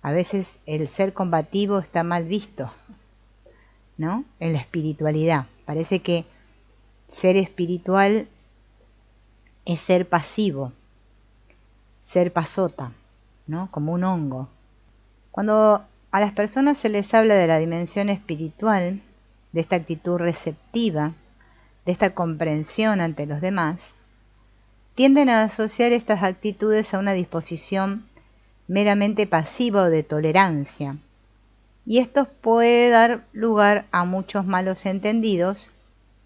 A veces el ser combativo está mal visto, ¿no? En la espiritualidad. Parece que ser espiritual es ser pasivo, ser pasota, ¿no? Como un hongo. Cuando a las personas se les habla de la dimensión espiritual, de esta actitud receptiva, de esta comprensión ante los demás, tienden a asociar estas actitudes a una disposición meramente pasiva o de tolerancia, y esto puede dar lugar a muchos malos entendidos.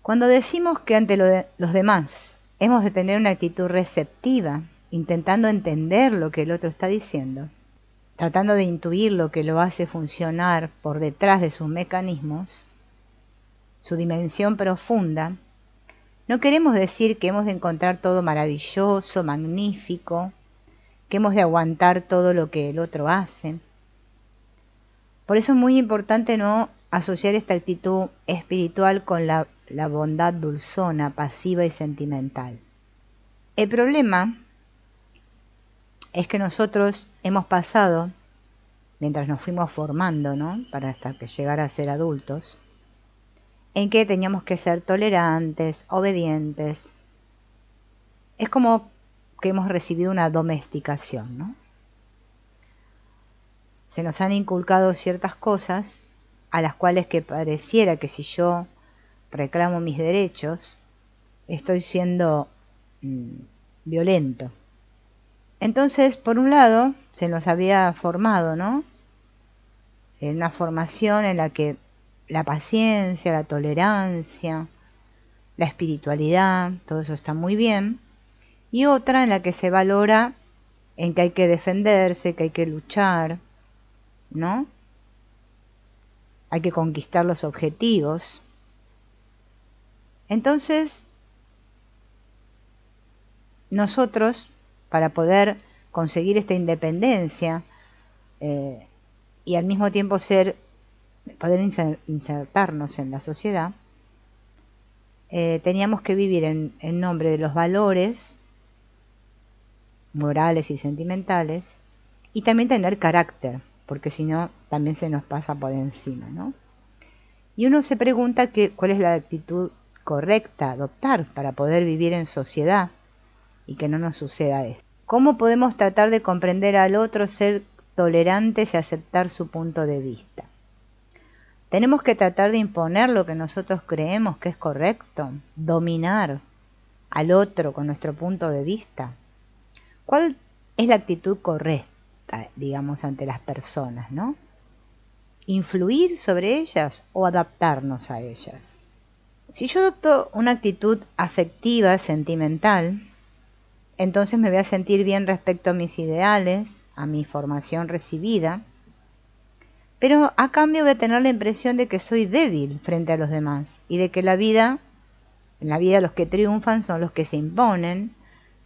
Cuando decimos que ante los demás hemos de tener una actitud receptiva, intentando entender lo que el otro está diciendo, tratando de intuir lo que lo hace funcionar por detrás de sus mecanismos, su dimensión profunda, no queremos decir que hemos de encontrar todo maravilloso, magnífico, que hemos de aguantar todo lo que el otro hace. Por eso es muy importante no asociar esta actitud espiritual con la bondad dulzona, pasiva y sentimental. El problema es que nosotros hemos pasado, mientras nos fuimos formando, ¿no? Para hasta que llegar a ser adultos, en que teníamos que ser tolerantes, obedientes. Es como que hemos recibido una domesticación, ¿no? Se nos han inculcado ciertas cosas a las cuales que pareciera que si yo reclamo mis derechos, estoy siendo violento. Entonces, por un lado, se nos había formado, ¿no? En una formación en la que la paciencia, la tolerancia, la espiritualidad, todo eso está muy bien, y otra en la que se valora en que hay que defenderse, que hay que luchar, ¿no? Hay que conquistar los objetivos. Entonces, nosotros, para poder conseguir esta independencia y al mismo tiempo poder insertarnos en la sociedad, teníamos que vivir en nombre de los valores morales y sentimentales, y también tener carácter, porque si no, también se nos pasa por encima, ¿no? Y uno se pregunta cuál es la actitud correcta a adoptar para poder vivir en sociedad y que no nos suceda esto. ¿Cómo podemos tratar de comprender al otro, ser tolerantes y aceptar su punto de vista? Tenemos que tratar de imponer lo que nosotros creemos que es correcto, dominar al otro con nuestro punto de vista. ¿Cuál es la actitud correcta, digamos, ante las personas, ¿no? ¿Influir sobre ellas o adaptarnos a ellas? Si yo adopto una actitud afectiva, sentimental, entonces me voy a sentir bien respecto a mis ideales, a mi formación recibida, pero a cambio voy a tener la impresión de que soy débil frente a los demás y de que en la vida los que triunfan son los que se imponen,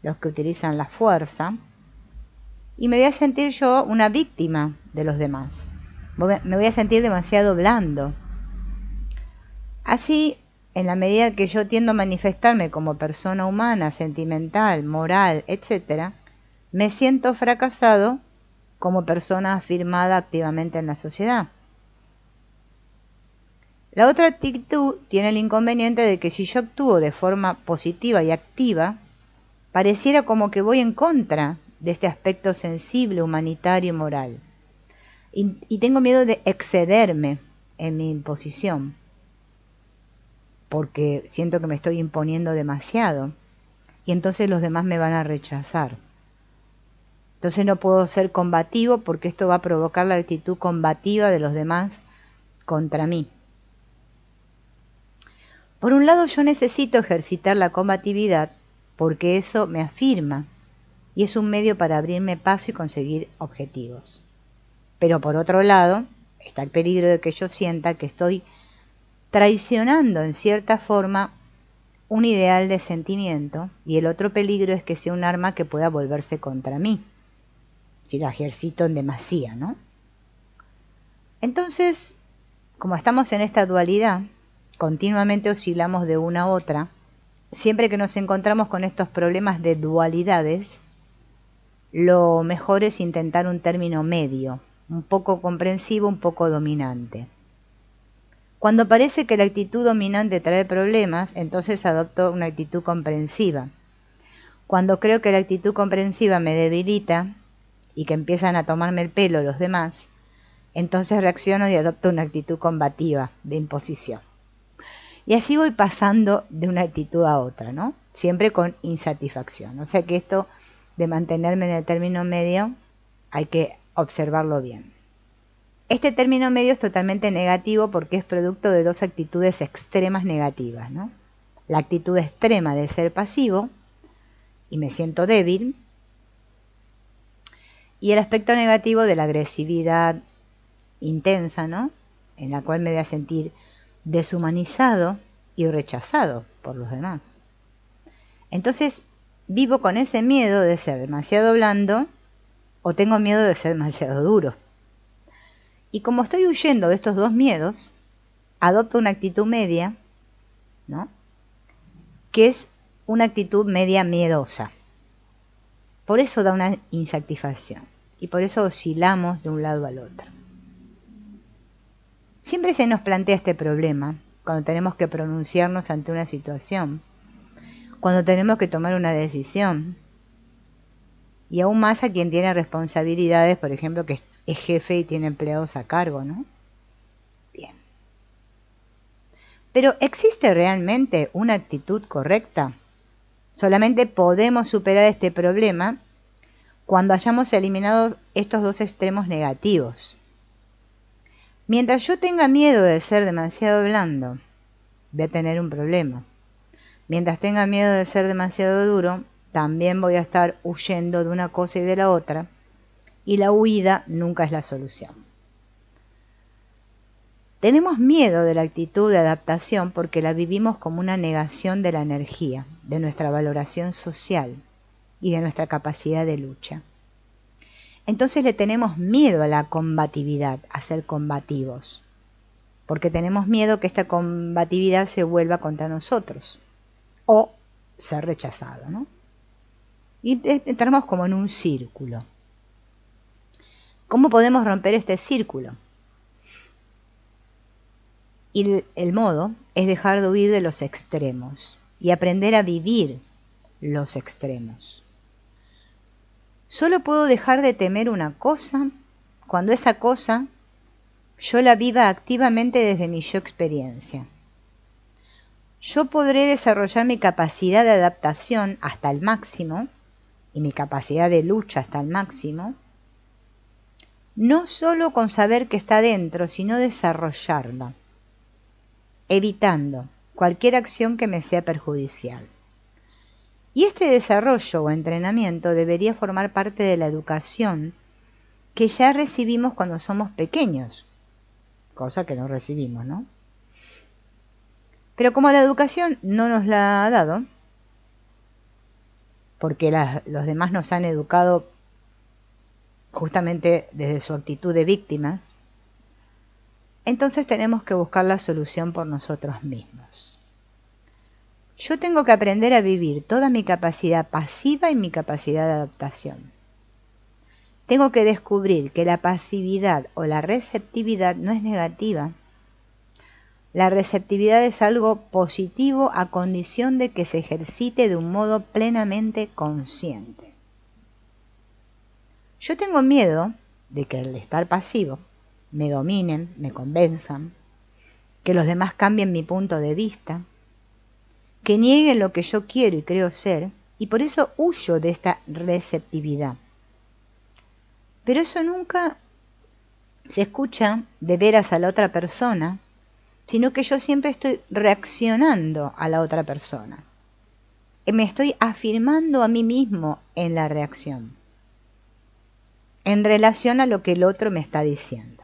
los que utilizan la fuerza, y me voy a sentir yo una víctima de los demás. Me voy a sentir demasiado blando. Así, en la medida que yo tiendo a manifestarme como persona humana, sentimental, moral, etc., me siento fracasado como persona afirmada activamente en la sociedad. La otra actitud tiene el inconveniente de que si yo actúo de forma positiva y activa, pareciera como que voy en contra de este aspecto sensible, humanitario y moral. Y tengo miedo de excederme en mi imposición, porque siento que me estoy imponiendo demasiado, y entonces los demás me van a rechazar. Entonces no puedo ser combativo porque esto va a provocar la actitud combativa de los demás contra mí. Por un lado, yo necesito ejercitar la combatividad porque eso me afirma y es un medio para abrirme paso y conseguir objetivos. Pero por otro lado, está el peligro de que yo sienta que estoy traicionando en cierta forma un ideal de sentimiento, y el otro peligro es que sea un arma que pueda volverse contra mí, si la ejercito en demasía, ¿no? Entonces, como estamos en esta dualidad, continuamente oscilamos de una a otra, siempre que nos encontramos con estos problemas de dualidades, lo mejor es intentar un término medio, un poco comprensivo, un poco dominante. Cuando parece que la actitud dominante trae problemas, entonces adopto una actitud comprensiva. Cuando creo que la actitud comprensiva me debilita y que empiezan a tomarme el pelo los demás, entonces reacciono y adopto una actitud combativa, de imposición. Y así voy pasando de una actitud a otra, ¿no? Siempre con insatisfacción. O sea que esto de mantenerme en el término medio hay que observarlo bien. Este término medio es totalmente negativo porque es producto de dos actitudes extremas negativas, ¿no? La actitud extrema de ser pasivo y me siento débil, y el aspecto negativo de la agresividad intensa, ¿no? En la cual me voy a sentir deshumanizado y rechazado por los demás. Entonces vivo con ese miedo de ser demasiado blando o tengo miedo de ser demasiado duro. Y como estoy huyendo de estos dos miedos, adopto una actitud media, ¿no? Que es una actitud media miedosa. Por eso da una insatisfacción y por eso oscilamos de un lado al otro. Siempre se nos plantea este problema cuando tenemos que pronunciarnos ante una situación, cuando tenemos que tomar una decisión, y aún más a quien tiene responsabilidades, por ejemplo, que es jefe y tiene empleados a cargo, ¿no? Bien. Pero ¿existe realmente una actitud correcta? Solamente podemos superar este problema cuando hayamos eliminado estos dos extremos negativos. Mientras yo tenga miedo de ser demasiado blando, voy a tener un problema. Mientras tenga miedo de ser demasiado duro, también voy a estar huyendo de una cosa y de la otra, y la huida nunca es la solución. Tenemos miedo de la actitud de adaptación porque la vivimos como una negación de la energía, de nuestra valoración social y de nuestra capacidad de lucha. Entonces le tenemos miedo a la combatividad, a ser combativos, porque tenemos miedo que esta combatividad se vuelva contra nosotros o ser rechazado, ¿no? Y entramos como en un círculo. ¿Cómo podemos romper este círculo? Y el modo es dejar de huir de los extremos y aprender a vivir los extremos. Solo puedo dejar de temer una cosa cuando esa cosa yo la viva activamente desde mi yo experiencia. Yo podré desarrollar mi capacidad de adaptación hasta el máximo y mi capacidad de lucha hasta el máximo, no solo con saber que está dentro, sino desarrollarla, evitando cualquier acción que me sea perjudicial. Y este desarrollo o entrenamiento debería formar parte de la educación que ya recibimos cuando somos pequeños, cosa que no recibimos, ¿no? Pero como la educación no nos la ha dado, porque los demás nos han educado justamente desde su actitud de víctimas, entonces tenemos que buscar la solución por nosotros mismos. Yo tengo que aprender a vivir toda mi capacidad pasiva y mi capacidad de adaptación. Tengo que descubrir que la pasividad o la receptividad no es negativa. La receptividad es algo positivo a condición de que se ejercite de un modo plenamente consciente. Yo tengo miedo de que al estar pasivo me dominen, me convenzan, que los demás cambien mi punto de vista, que nieguen lo que yo quiero y creo ser, y por eso huyo de esta receptividad. Pero eso nunca se escucha de veras a la otra persona, sino que yo siempre estoy reaccionando a la otra persona. Me estoy afirmando a mí mismo en la reacción, en relación a lo que el otro me está diciendo.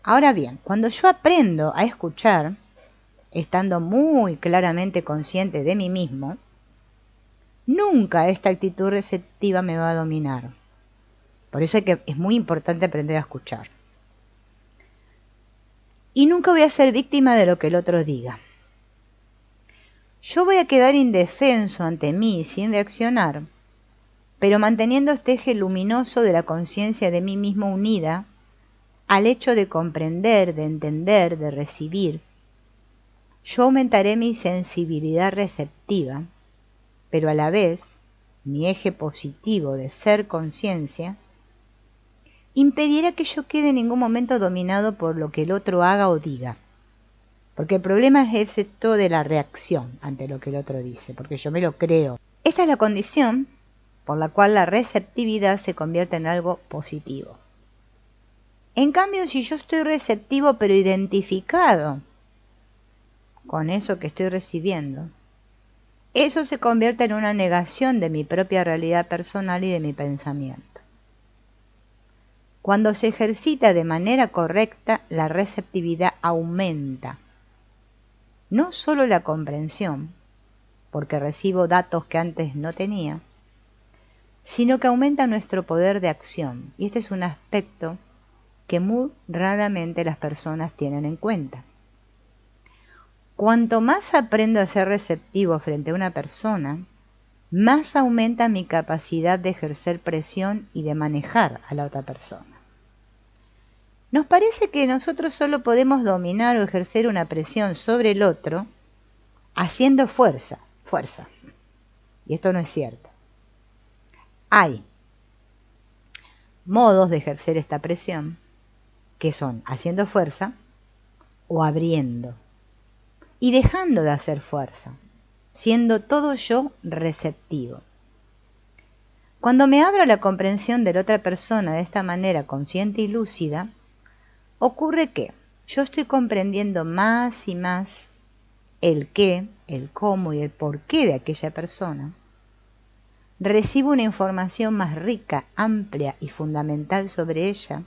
Ahora bien, cuando yo aprendo a escuchar, estando muy claramente consciente de mí mismo, nunca esta actitud receptiva me va a dominar. Por eso es muy importante aprender a escuchar. Y nunca voy a ser víctima de lo que el otro diga. Yo voy a quedar indefenso ante mí sin reaccionar, pero manteniendo este eje luminoso de la conciencia de mí mismo unida al hecho de comprender, de entender, de recibir, yo aumentaré mi sensibilidad receptiva, pero a la vez mi eje positivo de ser conciencia impedirá que yo quede en ningún momento dominado por lo que el otro haga o diga. Porque el problema es esto de la reacción ante lo que el otro dice, porque yo me lo creo. Esta es la condición por la cual la receptividad se convierte en algo positivo. En cambio, si yo estoy receptivo pero identificado con eso que estoy recibiendo, eso se convierte en una negación de mi propia realidad personal y de mi pensamiento. Cuando se ejercita de manera correcta, la receptividad aumenta. No solo la comprensión, porque recibo datos que antes no tenía, sino que aumenta nuestro poder de acción. Y este es un aspecto que muy raramente las personas tienen en cuenta. Cuanto más aprendo a ser receptivo frente a una persona, más aumenta mi capacidad de ejercer presión y de manejar a la otra persona. Nos parece que nosotros solo podemos dominar o ejercer una presión sobre el otro haciendo fuerza. Y esto no es cierto. Hay modos de ejercer esta presión que son haciendo fuerza o abriendo y dejando de hacer fuerza, siendo todo yo receptivo. Cuando me abro a la comprensión de la otra persona de esta manera consciente y lúcida, ocurre que yo estoy comprendiendo más y más el qué, el cómo y el por qué de aquella persona. Recibo una información más rica, amplia y fundamental sobre ella,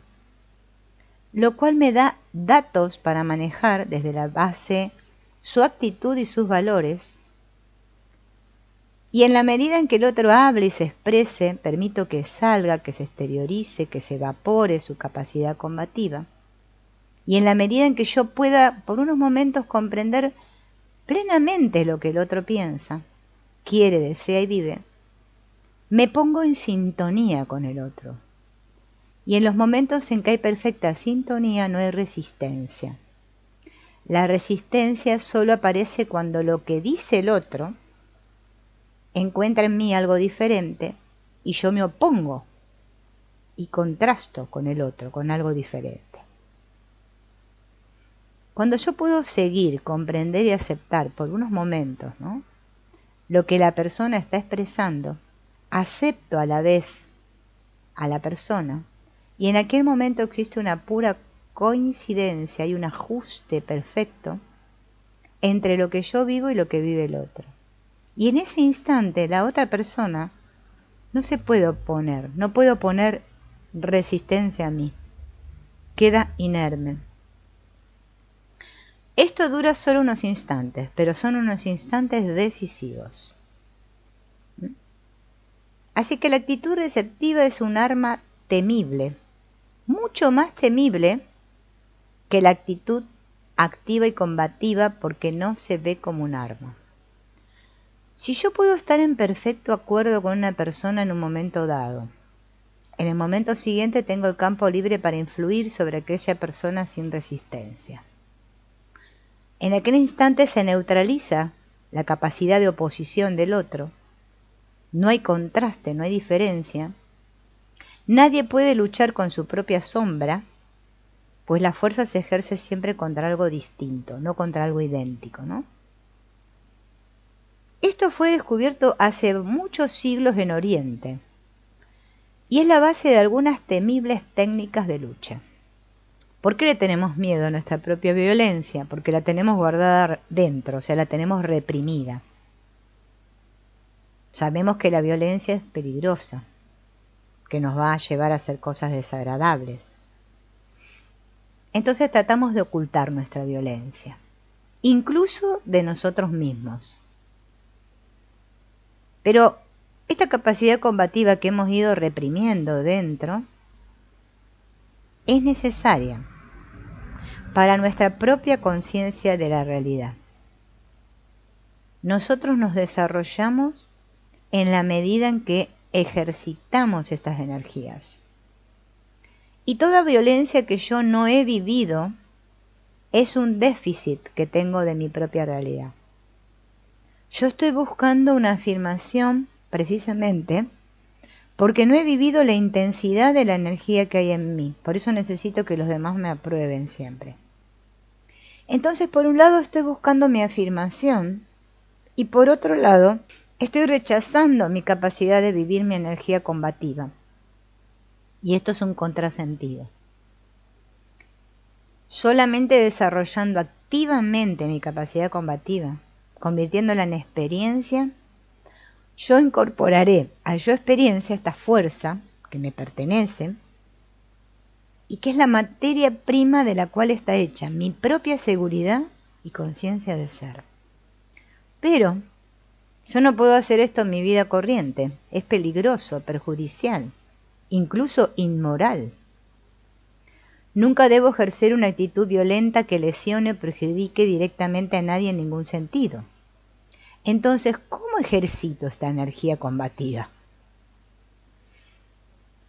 lo cual me da datos para manejar desde la base su actitud y sus valores, y en la medida en que el otro hable y se exprese, permito que salga, que se exteriorice, que se evapore su capacidad combativa. Y en la medida en que yo pueda por unos momentos comprender plenamente lo que el otro piensa, quiere, desea y vive, me pongo en sintonía con el otro. Y en los momentos en que hay perfecta sintonía no hay resistencia. La resistencia solo aparece cuando lo que dice el otro encuentra en mí algo diferente y yo me opongo y contrasto con el otro, con algo diferente. Cuando yo puedo seguir, comprender y aceptar por unos momentos, ¿no?, lo que la persona está expresando, acepto a la vez a la persona y en aquel momento existe una pura coincidencia y un ajuste perfecto entre lo que yo vivo y lo que vive el otro. Y en ese instante la otra persona no se puede oponer, no puede oponer resistencia a mí, queda inerme. Esto dura solo unos instantes, pero son unos instantes decisivos. Así que la actitud receptiva es un arma temible, mucho más temible que la actitud activa y combativa porque no se ve como un arma. Si yo puedo estar en perfecto acuerdo con una persona en un momento dado, en el momento siguiente tengo el campo libre para influir sobre aquella persona sin resistencia. En aquel instante se neutraliza la capacidad de oposición del otro. No hay contraste, no hay diferencia. Nadie puede luchar con su propia sombra, pues la fuerza se ejerce siempre contra algo distinto, no contra algo idéntico, ¿no? Esto fue descubierto hace muchos siglos en Oriente y es la base de algunas temibles técnicas de lucha. ¿Por qué le tenemos miedo a nuestra propia violencia? Porque la tenemos guardada dentro, o sea, la tenemos reprimida. Sabemos que la violencia es peligrosa, que nos va a llevar a hacer cosas desagradables. Entonces tratamos de ocultar nuestra violencia, incluso de nosotros mismos. Pero esta capacidad combativa que hemos ido reprimiendo dentro es necesaria para nuestra propia conciencia de la realidad. Nosotros nos desarrollamos en la medida en que ejercitamos estas energías. Y toda violencia que yo no he vivido es un déficit que tengo de mi propia realidad. Yo estoy buscando una afirmación precisamente porque no he vivido la intensidad de la energía que hay en mí. Por eso necesito que los demás me aprueben siempre. Entonces, por un lado estoy buscando mi afirmación y por otro lado estoy rechazando mi capacidad de vivir mi energía combativa. Y esto es un contrasentido. Solamente desarrollando activamente mi capacidad combativa, convirtiéndola en experiencia, yo incorporaré a yo experiencia esta fuerza que me pertenece y que es la materia prima de la cual está hecha mi propia seguridad y conciencia de ser. Pero yo no puedo hacer esto en mi vida corriente, es peligroso, perjudicial, incluso inmoral. Nunca debo ejercer una actitud violenta que lesione o perjudique directamente a nadie en ningún sentido. Entonces, ¿cómo ejercito esta energía combativa?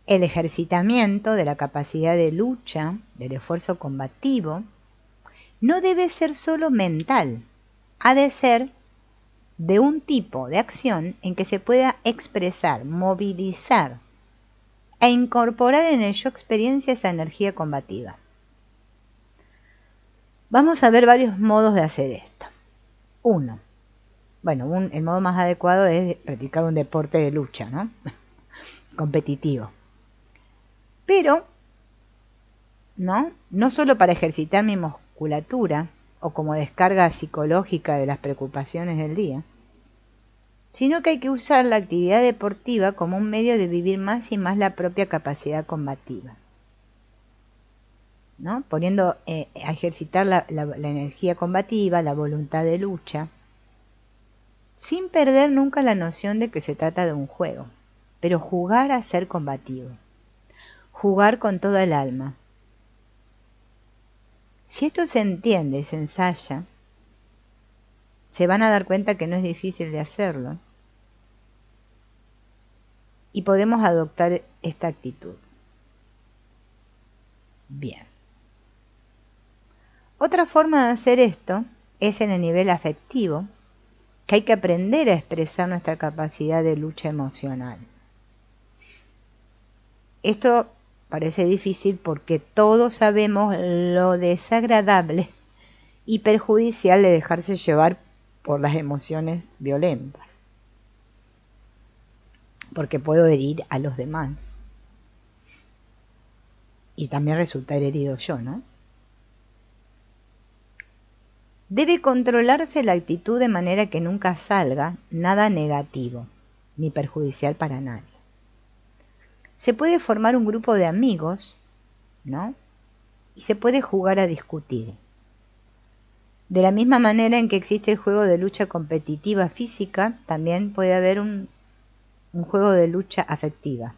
El ejercitamiento de la capacidad de lucha, del esfuerzo combativo, no debe ser solo mental, ha de ser de un tipo de acción en que se pueda expresar, movilizar e incorporar en el yo experiencia esa energía combativa. Vamos a ver varios modos de hacer esto. Uno. El modo más adecuado es practicar un deporte de lucha, ¿no? Competitivo. Pero, no solo para ejercitar mi musculatura o como descarga psicológica de las preocupaciones del día, sino que hay que usar la actividad deportiva como un medio de vivir más y más la propia capacidad combativa, ¿no? Poniendo a ejercitar la energía combativa, la voluntad de lucha, sin perder nunca la noción de que se trata de un juego, pero jugar a ser combativo, jugar con toda el alma. Si esto se entiende y se ensaya, se van a dar cuenta que no es difícil de hacerlo y podemos adoptar esta actitud. Bien. Otra forma de hacer esto es en el nivel afectivo, que hay que aprender a expresar nuestra capacidad de lucha emocional. Esto parece difícil porque todos sabemos lo desagradable y perjudicial de dejarse llevar por las emociones violentas, porque puedo herir a los demás y también resultar herido yo, ¿no? Debe controlarse la actitud de manera que nunca salga nada negativo ni perjudicial para nadie. Se puede formar un grupo de amigos, ¿no? Y se puede jugar a discutir. De la misma manera en que existe el juego de lucha competitiva física, también puede haber un juego de lucha afectiva.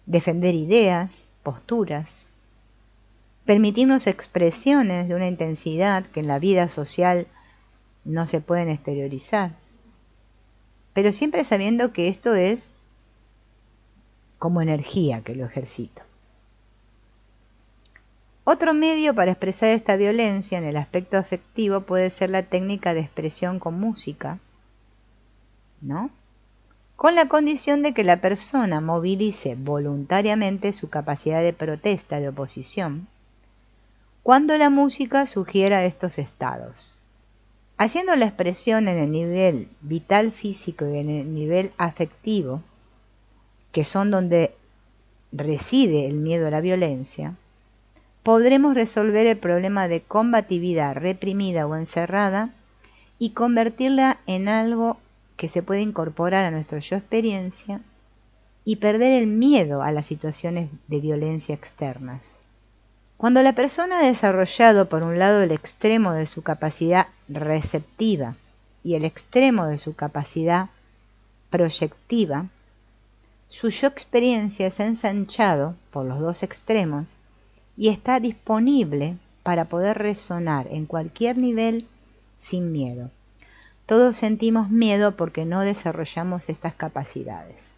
Defender ideas, posturas, permitirnos expresiones de una intensidad que en la vida social no se pueden exteriorizar, pero siempre sabiendo que esto es como energía que lo ejercito. Otro medio para expresar esta violencia en el aspecto afectivo puede ser la técnica de expresión con música, ¿no? Con la condición de que la persona movilice voluntariamente su capacidad de protesta, de oposición, cuando la música sugiera estos estados. Haciendo la expresión en el nivel vital físico y en el nivel afectivo, que son donde reside el miedo a la violencia, podremos resolver el problema de combatividad reprimida o encerrada y convertirla en algo que se puede incorporar a nuestro yo experiencia y perder el miedo a las situaciones de violencia externas. Cuando la persona ha desarrollado por un lado el extremo de su capacidad receptiva y el extremo de su capacidad proyectiva, su yo experiencia se ha ensanchado por los dos extremos y está disponible para poder resonar en cualquier nivel sin miedo. Todos sentimos miedo porque no desarrollamos estas capacidades.